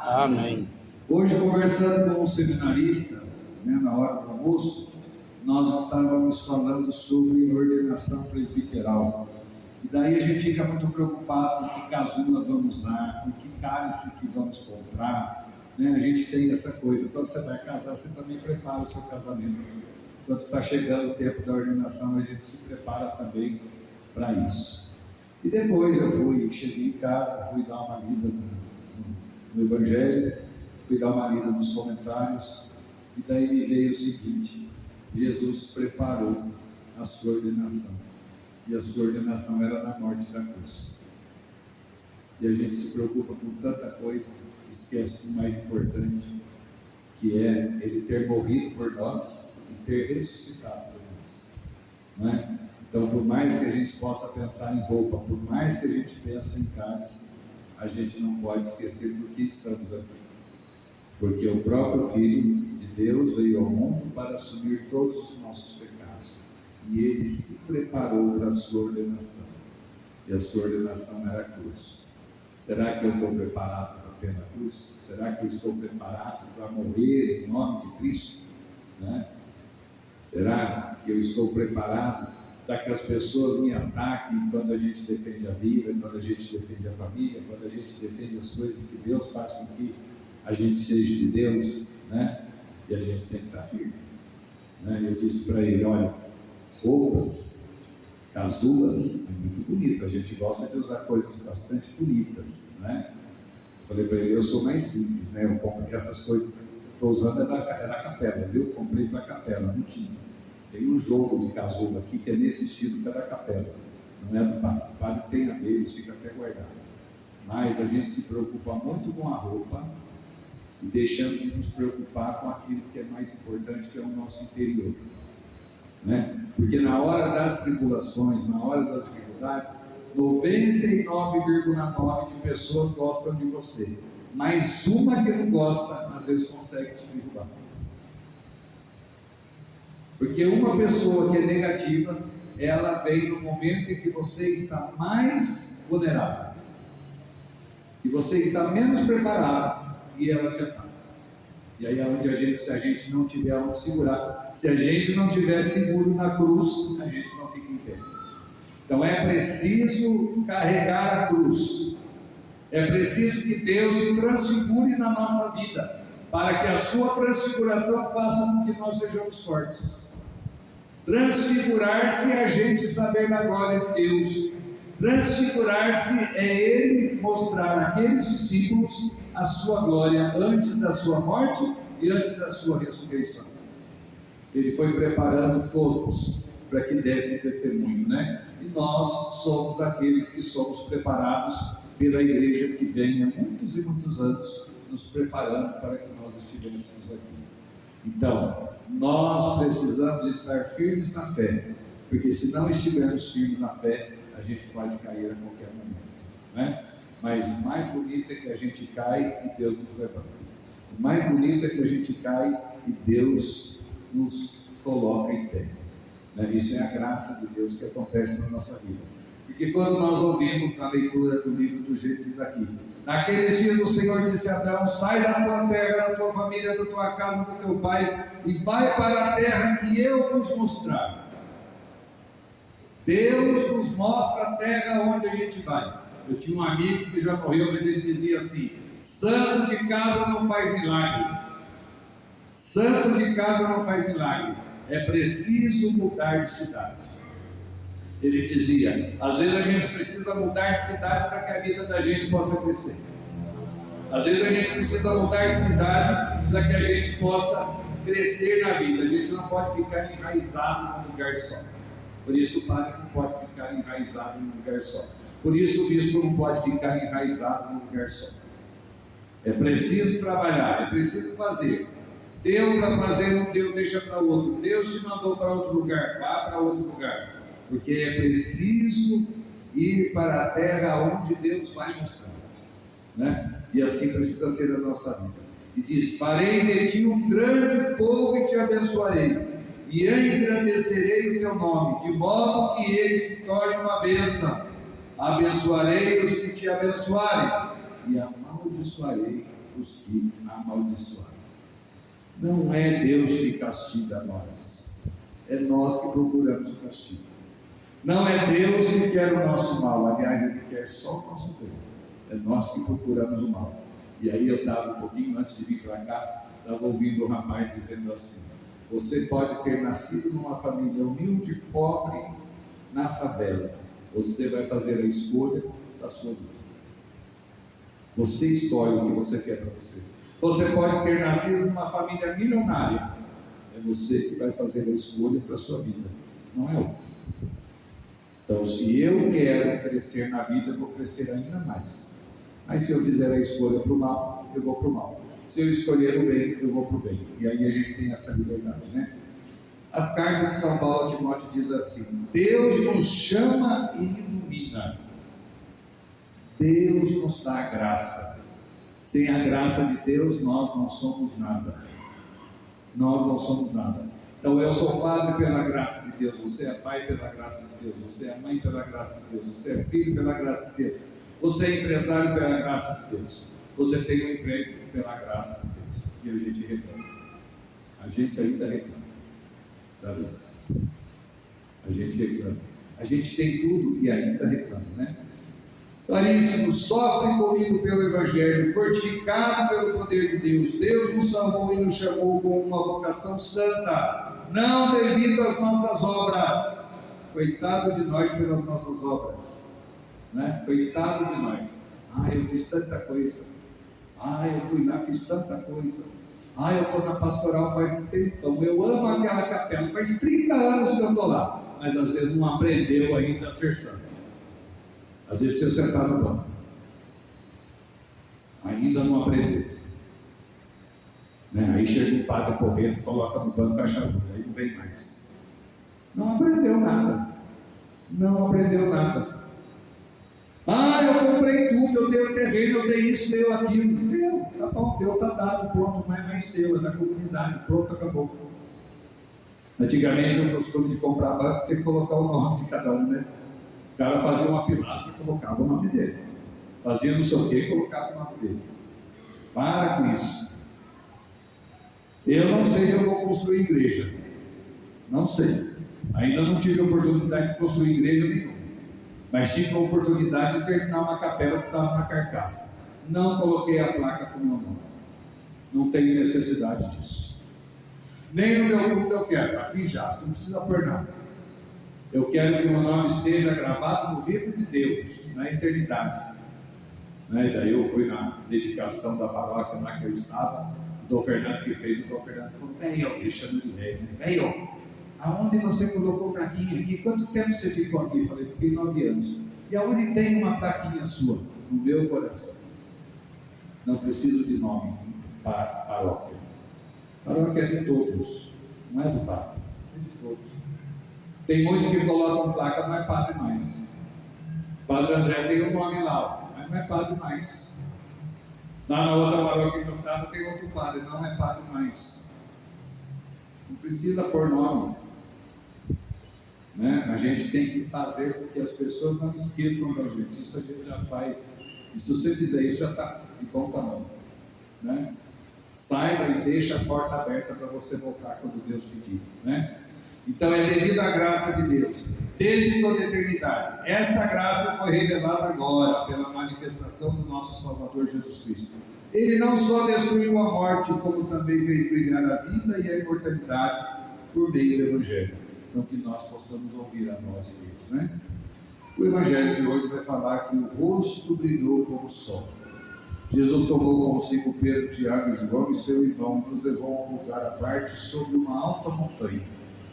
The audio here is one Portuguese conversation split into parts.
Amém. Hoje, conversando com um seminarista, na hora do almoço, nós estávamos falando sobre ordenação presbiteral. E daí a gente fica muito preocupado com que casula vamos usar, com que cálice que vamos comprar. A gente tem essa coisa, quando você vai casar, você também prepara o seu casamento. Quando está chegando o tempo da ordenação, a gente se prepara também para isso. E depois cheguei em casa, fui dar uma lida no Evangelho, fui dar uma lida nos comentários, e daí me veio o seguinte: Jesus preparou a sua ordenação, e a sua ordenação era na morte da cruz. E a gente se preocupa com tanta coisa, esquece o mais importante, que é Ele ter morrido por nós e ter ressuscitado por nós, não é? Então, por mais que a gente possa pensar em roupa, por mais que a gente pense em cálice, a gente não pode esquecer do que estamos aqui. Porque o próprio Filho de Deus veio ao mundo para assumir todos os nossos pecados. E Ele se preparou para a sua ordenação. E a sua ordenação era a cruz. Será que eu estou preparado para ter a cruz? Será que eu estou preparado para morrer em nome de Cristo? Será que eu estou preparado para que as pessoas me ataquem quando a gente defende a vida, quando a gente defende a família, quando a gente defende as coisas que Deus faz com que a gente seja de Deus, E a gente tem que estar firme, Eu disse para ele: olha, roupas, casulas, é muito bonito, a gente gosta de usar coisas bastante bonitas, Eu falei para ele: eu sou mais simples, Eu comprei essas coisas, estou usando é da capela, viu? Comprei para a capela, não tinha. Tem um jogo de casulo aqui que é nesse estilo que é da capela, não é do padre. O padre tem a deles, fica até guardado. Mas a gente se preocupa muito com a roupa e deixamos de nos preocupar com aquilo que é mais importante, que é o nosso interior, Porque na hora das tribulações, na hora das dificuldades, 99,9% de pessoas gostam de você, mas uma que não gosta, às vezes consegue te derrubar. Porque uma pessoa que é negativa, ela vem no momento em que você está mais vulnerável, que você está menos preparado, e ela te ataca. E aí é onde se a gente não tiver onde segurar, se a gente não tiver seguro na cruz, a gente não fica em pé. Então é preciso carregar a cruz, é preciso que Deus se transfigure na nossa vida, para que a sua transfiguração faça com que nós sejamos fortes. Transfigurar-se é a gente saber da glória de Deus. Transfigurar-se é Ele mostrar àqueles discípulos a sua glória antes da sua morte e antes da sua ressurreição. Ele foi preparando todos para que dessem testemunho, E nós somos aqueles que somos preparados pela igreja que vem há muitos e muitos anos nos preparando para que nós estivéssemos aqui. Então, nós precisamos estar firmes na fé, porque se não estivermos firmes na fé, a gente pode cair a qualquer momento, Mas o mais bonito é que a gente cai e Deus nos levanta. O mais bonito é que a gente cai e Deus nos coloca em pé, Isso é a graça de Deus que acontece na nossa vida. Porque quando nós ouvimos na leitura do livro do Gênesis aqui: naqueles dias o Senhor disse a Abraão: sai da tua terra, da tua família, da tua casa, do teu pai, e vai para a terra que eu vos mostrar. Deus nos mostra a terra onde a gente vai. Eu tinha um amigo que já morreu, mas ele dizia assim: santo de casa não faz milagre. Santo de casa não faz milagre. É preciso mudar de cidade. Ele dizia: às vezes a gente precisa mudar de cidade para que a vida da gente possa crescer. Às vezes a gente precisa mudar de cidade para que a gente possa crescer na vida. A gente não pode ficar enraizado num lugar só. Por isso o padre não pode ficar enraizado num lugar só. Por isso o bispo não pode ficar enraizado num lugar só. É preciso trabalhar, é preciso fazer. Deu para fazer, não deu, deixa para outro. Deus te mandou para outro lugar, vá para outro lugar. Porque é preciso ir para a terra onde Deus vai mostrar, E assim precisa ser a nossa vida. E diz: farei de ti um grande povo e te abençoarei, e engrandecerei o teu nome, de modo que ele se torne uma bênção. Abençoarei os que te abençoarem, e amaldiçoarei os que amaldiçoaram. Não é Deus que castiga nós, é nós que procuramos o castigo. Não é Deus que quer o nosso mal, aliás, Ele quer só o nosso bem. É nós que procuramos o mal. E aí eu estava um pouquinho antes de vir para cá, estava ouvindo um rapaz dizendo assim: você pode ter nascido numa família humilde, pobre, na favela. Você vai fazer a escolha da sua vida. Você escolhe o que você quer para você. Você pode ter nascido numa família milionária. É você que vai fazer a escolha para a sua vida, não é outro. Então, se eu quero crescer na vida, eu vou crescer ainda mais. Mas se eu fizer a escolha para o mal, eu vou para o mal. Se eu escolher o bem, eu vou para o bem. E aí a gente tem essa liberdade, né? A carta de São Paulo a Timóteo diz assim: Deus nos chama e ilumina. Deus nos dá a graça. Sem a graça de Deus, nós não somos nada. Nós não somos nada. Então, eu sou padre pela graça de Deus, você é pai pela graça de Deus, você é mãe pela graça de Deus, você é filho pela graça de Deus, você é empresário pela graça de Deus, você tem um emprego pela graça de Deus. E a gente reclama. A gente ainda reclama da vida. A gente reclama. A gente tem tudo e ainda reclama, né? Claríssimo, sofre comigo pelo Evangelho, fortificado pelo poder de Deus. Deus nos salvou e nos chamou com uma vocação santa, não devido às nossas obras. Coitado de nós pelas nossas obras, né? Coitado de nós. Eu fiz tanta coisa. Eu fui lá, fiz tanta coisa. Eu estou na pastoral faz um tempão. Eu amo aquela capela, faz 30 anos que eu estou lá. Mas às vezes não aprendeu ainda a ser santo. Às vezes precisa sentar no banco. Ainda não aprendeu. Né? Aí chega o padre porrento, coloca no banco a chave, aí não vem mais. Não aprendeu nada. Não aprendeu nada. Eu comprei tudo, eu dei o terreno, eu dei isso, dei aquilo. Deu, tá bom, deu, tá dado, pronto, não é mais seu, é da comunidade, pronto, acabou. Antigamente o costume de comprar banco tem que colocar o nome de cada um, né? O cara fazia uma pilastra e colocava o nome dele. Fazia não sei o que e colocava o nome dele. Para com isso. Eu não sei se eu vou construir igreja. Não sei. Ainda não tive a oportunidade de construir igreja nenhuma. Mas tive a oportunidade de terminar uma capela que estava na carcaça. Não coloquei a placa com o meu nome. Não tenho necessidade disso. Nem no meu túmulo eu quero. Aqui já, não precisa pôr nada. Eu quero que o meu nome esteja gravado no livro de Deus, na eternidade. E daí eu fui na dedicação da paróquia lá que eu estava, o Dom Fernando que fez, o Dom Fernando falou: velho, me chama de velho, velho, aonde você colocou plaquinha aqui? Quanto tempo você ficou aqui? Eu falei: fiquei 9 anos. E aonde tem uma plaquinha sua? No meu coração. Não preciso de nome para paróquia. Paróquia é de todos, não é do Papa, é de todos. Tem muitos que colocam placa, não é padre mais. Padre André tem o nome lá, mas não é padre mais. Lá na outra paróquia encantada tem outro padre, não é padre mais. Não precisa pôr nome. A gente tem que fazer com que as pessoas não esqueçam da gente. Isso a gente já faz. E se você fizer isso, já está de bom tamanho. Saiba e deixa a porta aberta para você voltar quando Deus pedir. Então é devido à graça de Deus, desde toda a eternidade. Esta graça foi revelada agora pela manifestação do nosso Salvador Jesus Cristo. Ele não só destruiu a morte, como também fez brilhar a vida e a imortalidade por meio do Evangelho. Então que nós possamos ouvir a voz de Deus. O Evangelho de hoje vai falar que o rosto brilhou como o sol. Jesus tomou consigo Pedro, Tiago e João e seu irmão e nos levou a um lugar à parte sobre uma alta montanha.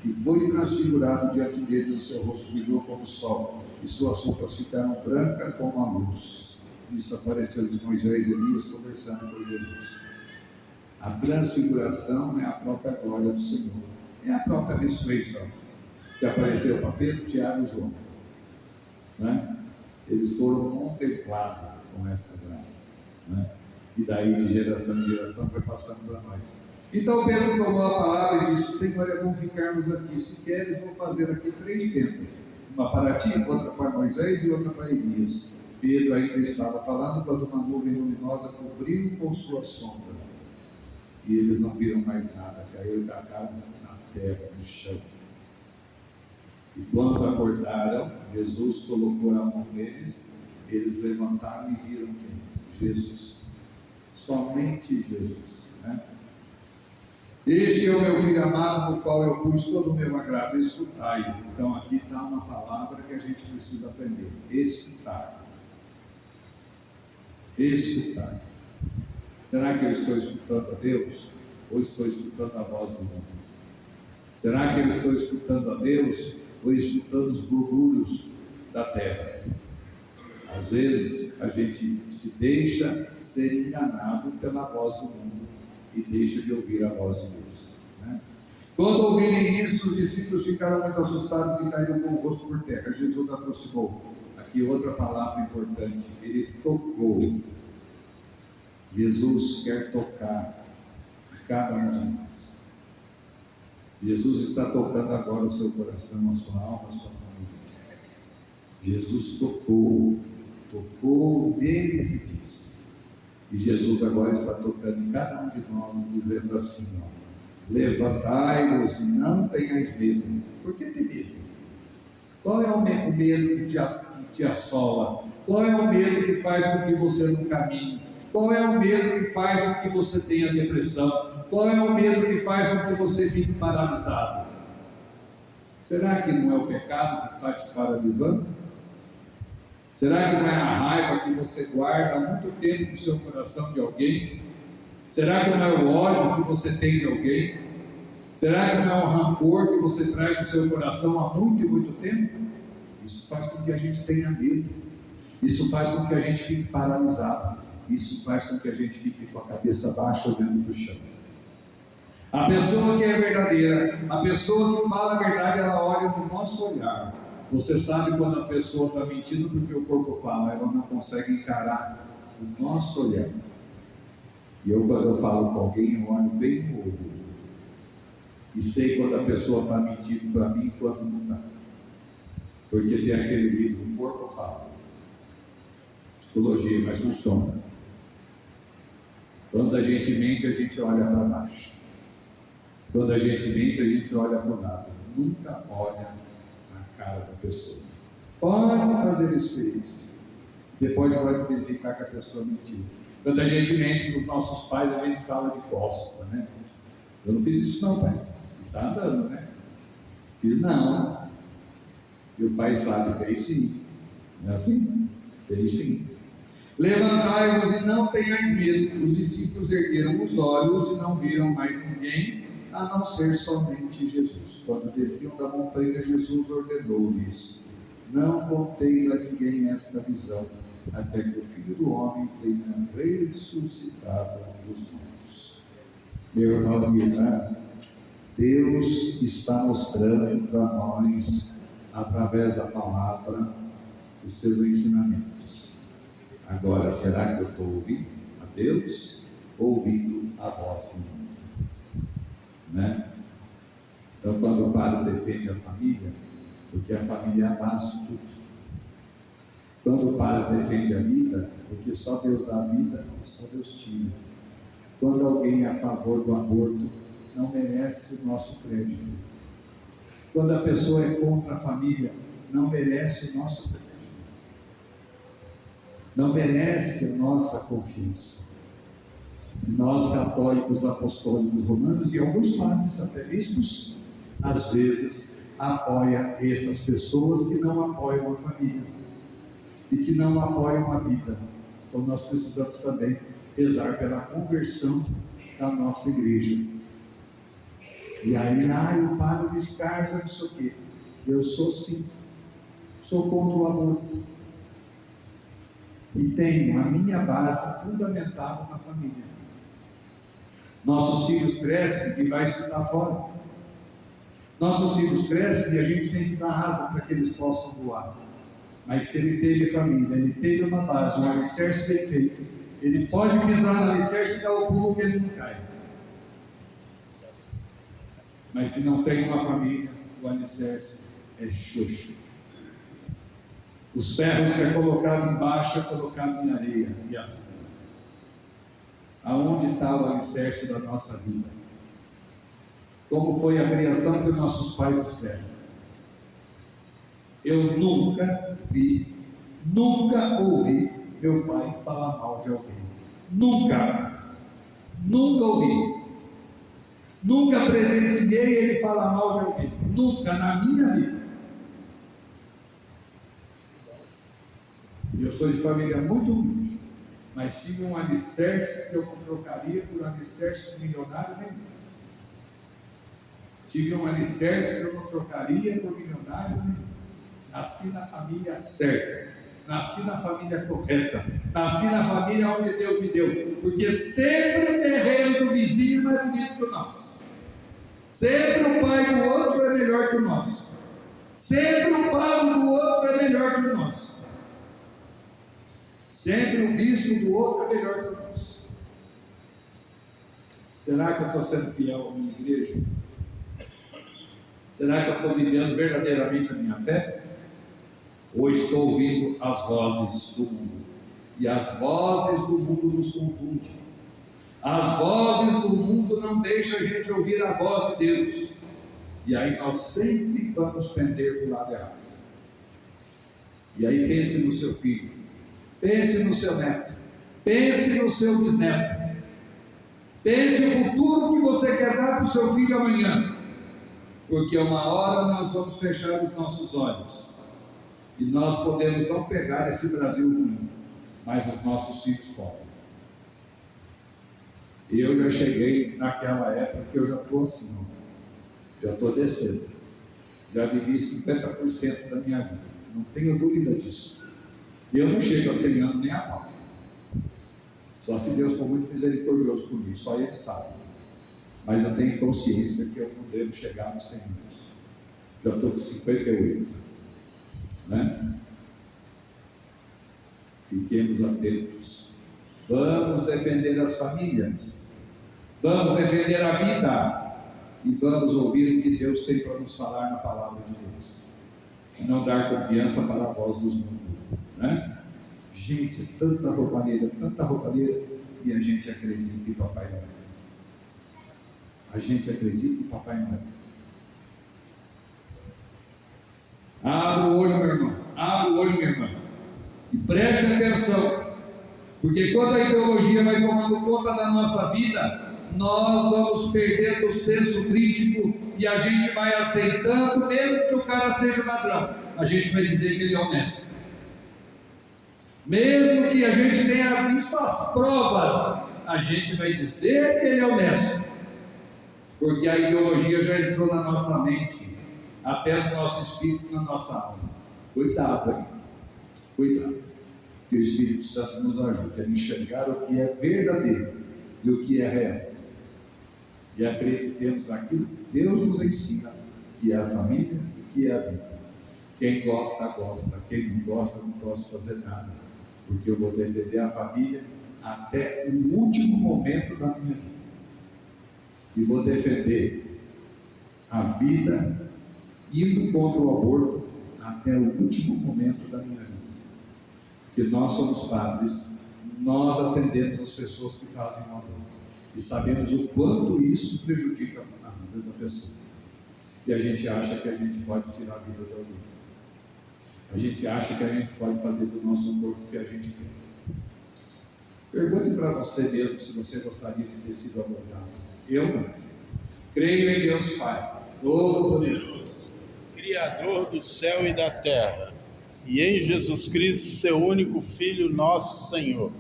E foi transfigurado diante deles, o seu rosto brilhou como o sol, e suas roupas ficaram brancas como a luz. Isto apareceu-lhes Moisés e Elias conversando com Jesus. A transfiguração é a própria glória do Senhor, é a própria ressurreição, que apareceu para Pedro, Tiago e João. Eles foram contemplados com esta graça. E daí de geração em geração foi passando para nós. Então Pedro tomou a palavra e disse: Senhor, é bom ficarmos aqui. Se queres, vou fazer aqui 3 tendas. Uma para ti, outra para Moisés e outra para Elias. Pedro ainda estava falando quando uma nuvem luminosa cobriu com sua sombra. E eles não viram mais nada, caíram da cara na terra, no chão. E quando acordaram, Jesus colocou a mão neles, eles levantaram e viram quem? Jesus. Somente Jesus, né? Este é o meu filho amado, no qual eu pus todo o meu agrado, escutai-o. Então aqui está uma palavra que a gente precisa aprender: escutar. Escutar. Será que eu estou escutando a Deus? Ou estou escutando a voz do mundo? Será que eu estou escutando a Deus? Ou escutando os murmúrios da terra? Às vezes a gente se deixa ser enganado pela voz do mundo e deixa de ouvir a voz de Deus, né? Quando ouvirem isso, os discípulos ficaram muito assustados e caíram com o rosto por terra. Jesus aproximou. Aqui outra palavra importante: ele tocou. Jesus quer tocar cada um de nós. Jesus está tocando agora o seu coração, a sua alma, a sua família. Jesus tocou neles e disse. E Jesus agora está tocando em cada um de nós, dizendo assim: ó, levantai-vos e não tenhais medo. Por que ter medo? Qual é o medo que te assola? Qual é o medo que faz com que você não caminhe? Qual é o medo que faz com que você tenha depressão? Qual é o medo que faz com que você fique paralisado? Será que não é o pecado que está te paralisando? Será que não é a raiva que você guarda há muito tempo no seu coração de alguém? Será que não é o ódio que você tem de alguém? Será que não é o rancor que você traz no seu coração há muito e muito tempo? Isso faz com que a gente tenha medo. Isso faz com que a gente fique paralisado. Isso faz com que a gente fique com a cabeça baixa olhando para o chão. A pessoa que é verdadeira, a pessoa que fala a verdade, ela olha no nosso olhar. Você sabe quando a pessoa está mentindo porque o corpo fala, ela não consegue encarar o nosso olhar. E eu, quando eu falo com alguém, eu olho bem no olho. E sei quando a pessoa está mentindo para mim e quando não está. Porque tem aquele livro, o corpo fala. Psicologia, mas funciona. Quando a gente mente, a gente olha para baixo. Quando a gente mente, a gente olha para o lado. Nunca olha na cara da pessoa. Pode fazer experiência. Depois vai verificar que a pessoa mentiu. Quando a gente mente para os nossos pais, a gente fala de costa, né? Eu não fiz isso não, pai. Está andando, né? Fiz não. E o pai sabe, fez sim. Não é assim? Fez sim. Levantai-vos e não tenhais medo. Os discípulos ergueram os olhos e não viram mais ninguém, a não ser somente Jesus. Quando desciam da montanha, Jesus ordenou-lhes: não conteis a ninguém esta visão, até que o Filho do Homem tenha ressuscitado dos mortos. Meu irmão e irmã, Deus está mostrando para nós, através da palavra, os seus ensinamentos. Agora, será que eu estou ouvindo a Deus ou ouvindo a voz do mundo? Né? Então, quando o padre defende a família, porque a família é a base de tudo. Quando o padre defende a vida, porque só Deus dá a vida, só Deus tira. Quando alguém é a favor do aborto, não merece o nosso crédito. Quando a pessoa é contra a família, não merece o nosso crédito. Não merece a nossa confiança. E nós, católicos, apostólicos, romanos e alguns padres, até bispos, às vezes apoia essas pessoas que não apoiam a família e que não apoiam a vida. Então nós precisamos também rezar pela conversão da nossa igreja. E aí, o padre Luiz Carlos, não sei o quê. Eu sou sim, sou contra o aborto. E tenho a minha base fundamentada na família. Nossos filhos crescem e vai estudar fora. Nossos filhos crescem e a gente tem que dar asa para que eles possam voar. Mas se ele teve família, ele teve uma base, um alicerce bem feito, ele pode pisar no alicerce e dar o pulo que ele não cai. Mas se não tem uma família, o alicerce é xoxo. Os ferros que é colocado embaixo é colocado em areia e afunda. Aonde está o alicerce da nossa vida? Como foi a criação que nossos pais nos deram? Eu nunca vi, nunca ouvi meu pai falar mal de alguém. Nunca ouvi. Nunca presenciei ele falar mal de alguém. Nunca na minha vida. Eu sou de família muito humilde, mas tive um alicerce que eu não trocaria por alicerce de milionário nenhum. Tive um alicerce que eu não trocaria por milionário nenhum. Nasci na família certa, nasci na família correta, nasci na família onde Deus me deu, porque sempre o terreno do vizinho é mais bonito que o nosso, sempre o pai do outro é melhor que o nosso, sempre o pago do outro é melhor que o nosso, sempre o bispo do outro é melhor que o nosso. Será que eu estou sendo fiel à minha igreja? Será que eu estou vivendo verdadeiramente a minha fé? Ou estou ouvindo as vozes do mundo? E as vozes do mundo nos confundem. As vozes do mundo não deixam a gente ouvir a voz de Deus. E aí nós sempre vamos pender para o lado errado. E aí pense no seu filho, pense no seu neto, pense no seu bisneto, pense o futuro que você quer dar para o seu filho amanhã. Porque uma hora nós vamos fechar os nossos olhos e nós podemos não pegar esse Brasil ruim, mas os nossos filhos podem. Eu já cheguei naquela época que eu já estou assim, já estou descendo, já vivi 50% da minha vida, não tenho dúvida disso. Eu não chego a 100 anos nem a pau, só se Deus for muito misericordioso comigo, só Ele sabe. Mas eu tenho consciência que eu não devo chegar nos 100 anos. Já estou com 58. Né? Fiquemos atentos. Vamos defender as famílias. Vamos defender a vida. E vamos ouvir o que Deus tem para nos falar na palavra de Deus. E não dar confiança para a voz dos mundos. Né? Gente, tanta roubalheira, e a gente acredita em Papai Noel. A gente acredita em Papai Noel. Abra o olho, meu irmão. Abra o olho, minha irmã. E preste atenção. Porque quando a ideologia vai tomando conta da nossa vida, nós vamos perdendo o senso crítico e a gente vai aceitando, mesmo que o cara seja ladrão, a gente vai dizer que ele é honesto. Mesmo que a gente tenha visto as provas, a gente vai dizer que ele é honesto. Porque a ideologia já entrou na nossa mente, até no nosso espírito, na nossa alma. Cuidado, hein? Cuidado. Que o Espírito Santo nos ajude a enxergar o que é verdadeiro e o que é real. E acreditemos naquilo que Deus nos ensina, que é a família e que é a vida. Quem gosta, gosta. Quem não gosta, não posso fazer nada. Porque eu vou defender a família até o último momento da minha vida. E vou defender a vida indo contra o aborto até o último momento da minha vida. Porque nós somos padres, nós atendemos as pessoas que fazem o aborto e sabemos o quanto isso prejudica a vida da pessoa. E a gente acha que a gente pode tirar a vida de alguém. A gente acha que a gente pode fazer do nosso corpo o que a gente quer. Pergunte para você mesmo se você gostaria de ter sido abortado. Eu não. Creio em Deus Pai, Todo-Poderoso, Criador do céu e da terra, e em Jesus Cristo, seu único Filho, nosso Senhor,